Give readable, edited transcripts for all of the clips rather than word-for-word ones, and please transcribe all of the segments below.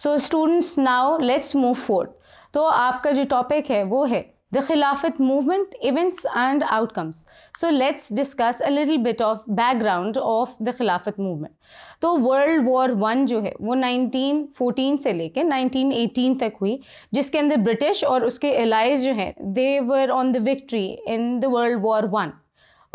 So students now let's move fourth. तो आपका जो टॉपिक है वो है द खिलाफत movement, events and outcomes. So let's discuss a little bit of background of the खिलाफत मूवमेंट। तो वर्ल्ड वॉर वन जो है वो 1914 से लेकर 1918 तक हुई, जिसके अंदर ब्रिटिश और उसके एलाइज जो हैं they were on the victory in the world war one.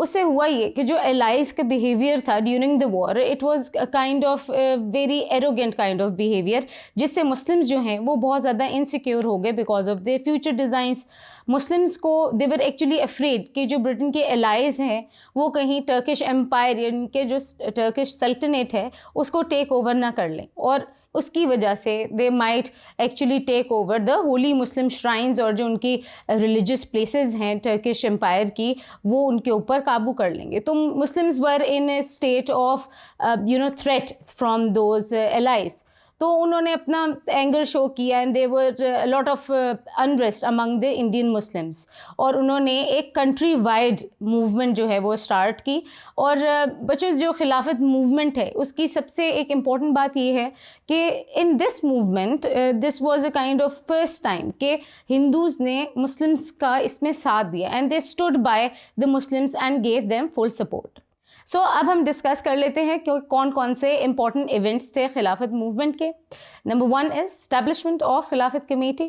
उससे हुआ ये कि जो एलाइज का बिहेवियर था during the war, it was a kind of very arrogant kind of behaviour, जिससे मुस्लिम्स जो हैं वो बहुत ज़्यादा इनसिक्योर हो गए because of their future designs. Muslims को दे वर एक्चुअली अफ्रेड कि जो ब्रिटेन के एलाइज हैं वो कहीं टर्किश एम्पायर, इनके जो टर्किश सल्तनत है उसको टेक ओवर ना कर लें, और उसकी वजह से they might actually take over the holy Muslim shrines, और जो उनकी रिलीजियस प्लेसेस हैं टर्किश एम्पायर की वो उनके ऊपर काबू कर लेंगे। तो Muslims were in a state of threat from those allies. तो उन्होंने अपना एंगर शो किया and they were lot of unrest among the Indian Muslims, और उन्होंने एक कंट्री वाइड मूवमेंट जो है वो स्टार्ट की। और बच्चों जो खिलाफत मूवमेंट है उसकी सबसे एक इम्पॉर्टेंट बात ये है कि in this movement this was a kind of first time कि हिंदूज ने मुस्लिम्स का इसमें साथ दिया and they stood by the Muslims and gave them full support. So अब हम डिस्कस कर लेते हैं कि कौन कौन से इंपॉर्टेंट इवेंट्स थे खिलाफत मूवमेंट के। Number one is establishment of Khilafat committee,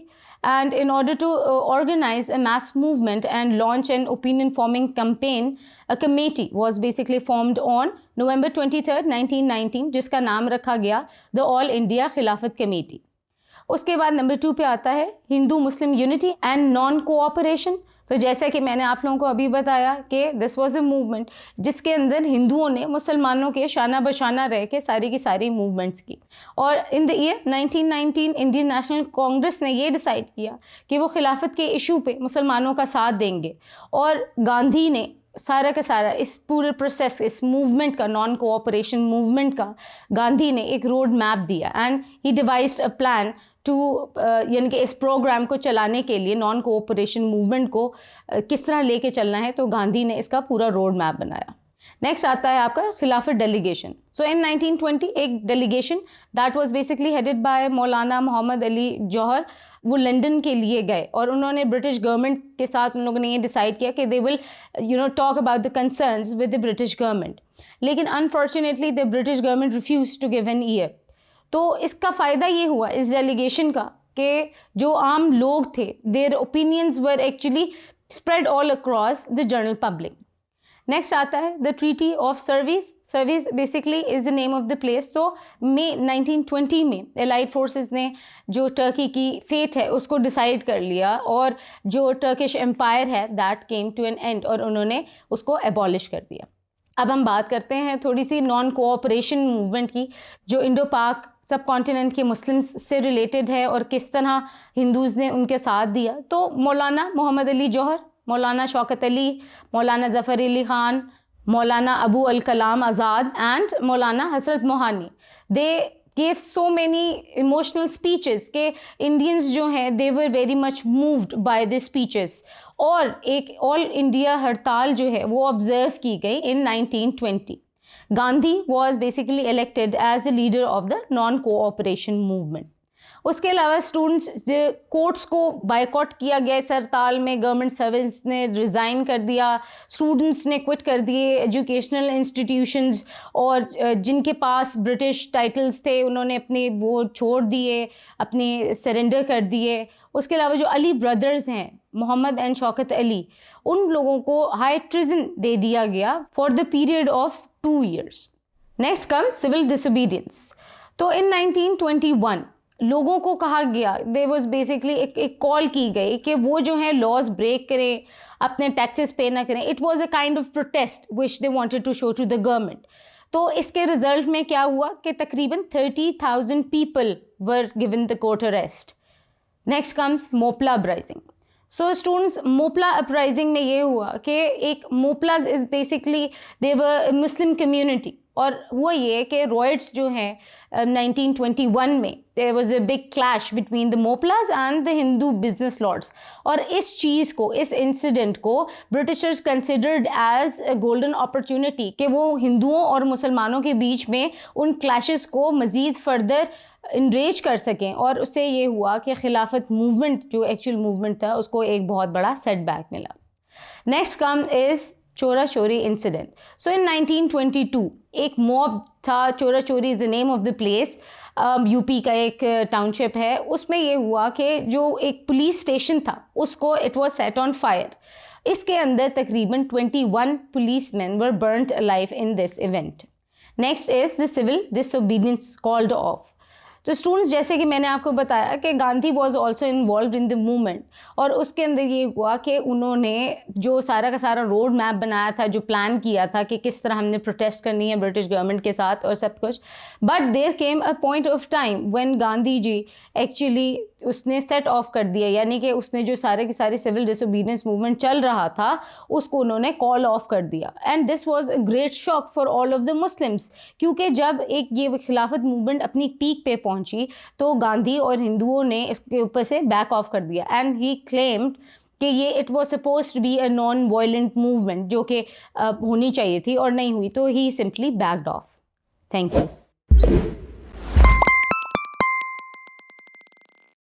and in order to organise a mass movement and launch an opinion forming campaign, a committee was basically formed on November 23, 1919, जिसका नाम रखा गया the all India Khilafat committee. उसके बाद number 2 पे आता है Hindu Muslim unity and non cooperation. तो जैसा कि मैंने आप लोगों को अभी बताया कि दिस वाज अ मूवमेंट जिसके अंदर हिंदुओं ने मुसलमानों के शाना बशाना रह के सारी की सारी मूवमेंट्स की। और in the year 1919 Indian national Congress ने ये डिसाइड किया कि वो खिलाफत के इशू पे मुसलमानों का साथ देंगे, और गांधी ने सारा का सारा इस पूरे प्रोसेस, इस मूवमेंट का, नॉन कोऑपरेशन मूवमेंट का, गांधी ने एक रोड मैप दिया and he devised a plan to यानी कि इस प्रोग्राम को चलाने के लिए, नॉन कोऑपरेशन मूवमेंट को किस तरह लेके चलना है, तो गांधी ने इसका पूरा रोड मैप बनाया। नेक्स्ट आता है आपका खिलाफत डेलीगेशन। सो इन 1920 एक delegation that was basically headed by मौलाना मोहम्मद अली जौहर, वो लंदन के लिए गए और उन्होंने ब्रिटिश गवर्नमेंट के साथ उन लोगों ने ये डिसाइड किया कि they will talk about the concerns with the British government. लेकिन unfortunately the British government refuse to give an ear. तो इसका फ़ायदा ये हुआ इस डेलीगेशन का कि जो आम लोग थे, their opinions were actually spread all across the general public. Next आता है the treaty of service. Service basically is the name of the place. तो मई 1920 में एलाइड फोर्सेस ने जो टर्की की फेट है उसको डिसाइड कर लिया, और जो टर्किश एम्पायर है that came to an end, और उन्होंने उसको एबॉलिश कर दिया। अब हम बात करते हैं थोड़ी सी नॉन कोऑपरेशन मूवमेंट की, जो इंडो पाक सब कॉन्टिनेंट के मुस्लिम्स से रिलेटेड है और किस तरह हिंदूज़ ने उनके साथ दिया। तो मौलाना मोहम्मद अली जौहर, मौलाना शौकत अली, मौलाना ज़फ़र अली ख़ान, मौलाना अबू अल Kalam Azad and Maulana Hasrat Mohani, they gave so many emotional speeches के इंडियंस जो हैं they were very much moved by the speeches, और एक ऑल इंडिया हड़ताल जो है वो ऑब्जर्व की गई इन 1920। Gandhi was basically elected as the leader of the non-cooperation movement। उसके अलावा स्टूडेंट्स कोर्ट्स को बायकॉट किया गया इस हड़ताल में, गवर्नमेंट सर्विस ने रिज़ाइन कर दिया, स्टूडेंट्स ने क्विट कर दिए एजुकेशनल इंस्टीट्यूशंस, और जिनके पास ब्रिटिश टाइटल्स थे उन्होंने अपने वो छोड़ दिए, अपने सरेंडर कर दिए। उसके अलावा जो अली ब्रदर्स हैं, मोहम्मद एंड शौकत अली, उन लोगों को हाई ट्रिजन दे दिया गया for the period of 2 years। Next come civil disobedience. तो इन 1921 लोगों को कहा गया, दे वाज बेसिकली एक कॉल की गई कि वो जो है लॉज ब्रेक करें, अपने टैक्सेस पे ना करें। It was a kind of protest which they wanted to show to the government. तो इसके रिजल्ट में क्या हुआ कि तकरीबन 30,000 people were given the court arrest. Next comes Moplah uprising. So students, Moplah uprising में ये हुआ कि एक Moplahs is basically they were Muslim community, और हुआ ये कि रॉयट्स जो हैं 1921 में there was a big clash between the मोपलाज and the Hindu business lords, और इस चीज़ को, इस इंसिडेंट को Britishers considered as a golden opportunity कि वो हिंदुओं और मुसलमानों के बीच में उन क्लैशेस को मज़ीद फर्दर इंरेज कर सकें, और उससे ये हुआ कि खिलाफत मूवमेंट जो एक्चुअल मूवमेंट था उसको एक बहुत बड़ा सेटबैक मिला। नेक्स्ट कम इज़ चोरा चोरी इंसिडेंट। सो इन 1922 एक मॉब था, चोरा चोरी is the name of the place, UP का एक टाउनशिप है। उसमें ये हुआ कि जो एक पुलिस स्टेशन था उसको it was set on fire. इसके अंदर तकरीबन 21 policeman were burned alive in this event. Next is the civil disobedience called off. तो स्टूडेंट्स, जैसे कि मैंने आपको बताया कि Gandhi was also involve in the movement, और उसके अंदर ये हुआ कि उन्होंने जो सारा का सारा रोड मैप बनाया था, जो प्लान किया था कि किस तरह हमने प्रोटेस्ट करनी है ब्रिटिश गवर्नमेंट के साथ और सब कुछ, but there came a point of time when Gandhi ji actually उसने सेट ऑफ कर दिया, यानी कि उसने जो सारे की सारी सिविल डिसोबीडियंस मूवमेंट चल रहा था उसको उन्होंने कॉल ऑफ कर दिया। And this was a great shock for all of the Muslims, क्योंकि जब एक ये खिलाफत मूवमेंट अपनी पीक पे पहुंची तो गांधी और हिंदुओं ने इसके ऊपर से बैक ऑफ कर दिया। एंड ही क्लेम्ड कि ये it was supposed to be a non violent movement, जो कि होनी चाहिए थी और नहीं हुई, तो he simply backed off. Thank you.